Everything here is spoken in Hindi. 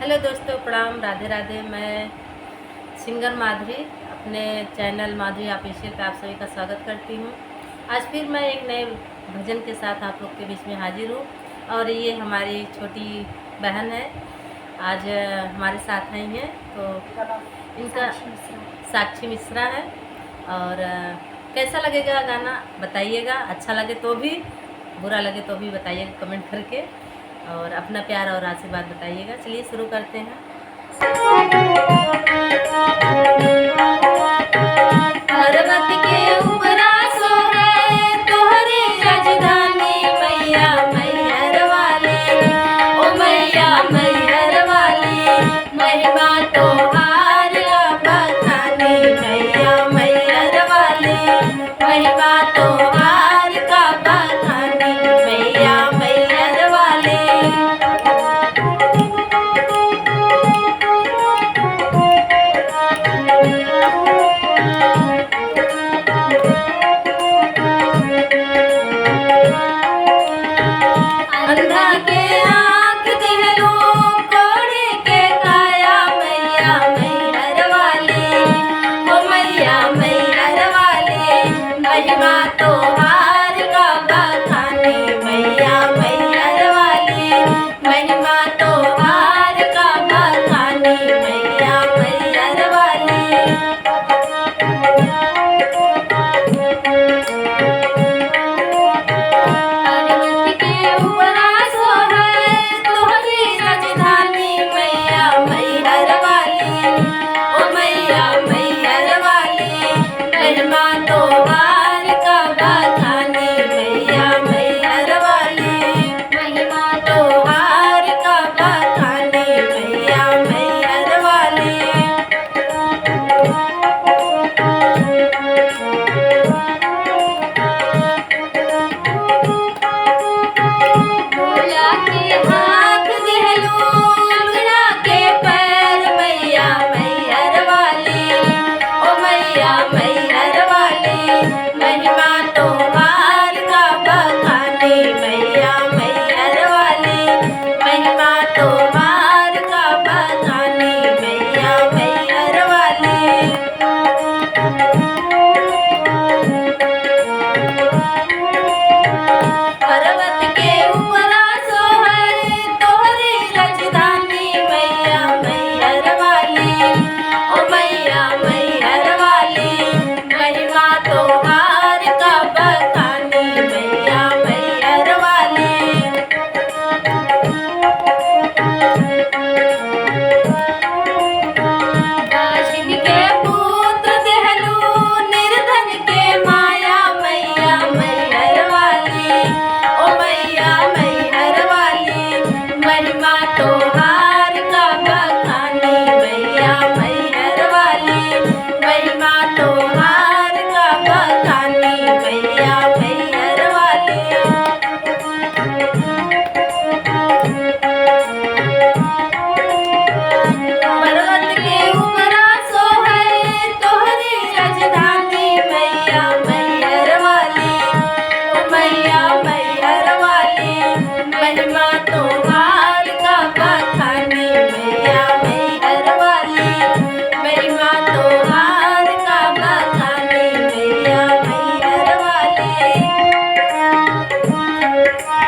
हेलो दोस्तों, प्रणाम, राधे राधे। मैं सिंगर माधुरी अपने चैनल माधुरी ऑफिशियल पे आप सभी का स्वागत करती हूँ। आज फिर मैं एक नए भजन के साथ आप लोग के बीच में हाजिर हूँ और ये हमारी छोटी बहन है। आज हमारे साथ आई हैं, तो इनका साक्षी मिश्रा है। और कैसा लगेगा गाना बताइएगा। अच्छा लगे तो भी, बुरा लगे तो भी बताइएगा कमेंट करके, और अपना प्यार और आशीर्वाद बताइएगा। चलिए शुरू करते हैं। पर्वत के ऊपरा सोहे तोहरी राजधानी, मैया मैहर वाली, ओ मैया मैहर वाली, महिमा तोहार का बखानी, मैया मैहर वाली, महिमा तोहार का बखानी, मैया मैहर वाली। अंधा के आँख दिहलो, कोढ़ी के काया, मैया मैहर वाली, ओ मैया मैहर वाली, महिमा तोहार का बखानी, मैया मैहर वाली, महिमा तोहार का बखानी, मैया मैहर वाली। पर्वत के ऊपरा सोहे तोहरी राजधानी, मैया मैहर वाली, ओ मैया मैहर वाली, महिमा तोहार का बखानी, मैया मैहर वाली, महिमा तोहार का बखानी, मैया मैहर वाली। भोला के हाथ दिहलो, लुला के पैर, मैया मैहर वाली, ओ मैया मैहर वाली, महिमा तोहार का बखानी, मैया मैहर वाली, महिमा तोहार का बखानी, मैया मैहर वाली। पर्वत के ऊपरा सोहे तोहरी राजधानी, मैया मैहर वाली, ओ मैया मैहर वाली, महिमा तोहार का बखानी, मैया मैहर वाली। दाशिन के पुत्र देहलू, निर्धन के माया, मैया मैहर वाली, ओ मैया मैहर वाली, महिमा तोहार का बखानी, मैया मैहर वाली, महिमा तोहार का बखानी, मैया मैहर वाली। पर्वत के ऊपरा सोहे तोहरी राजधानी, मैया मैहर वाली, ओ मैया मैहर वाली, महिमा तो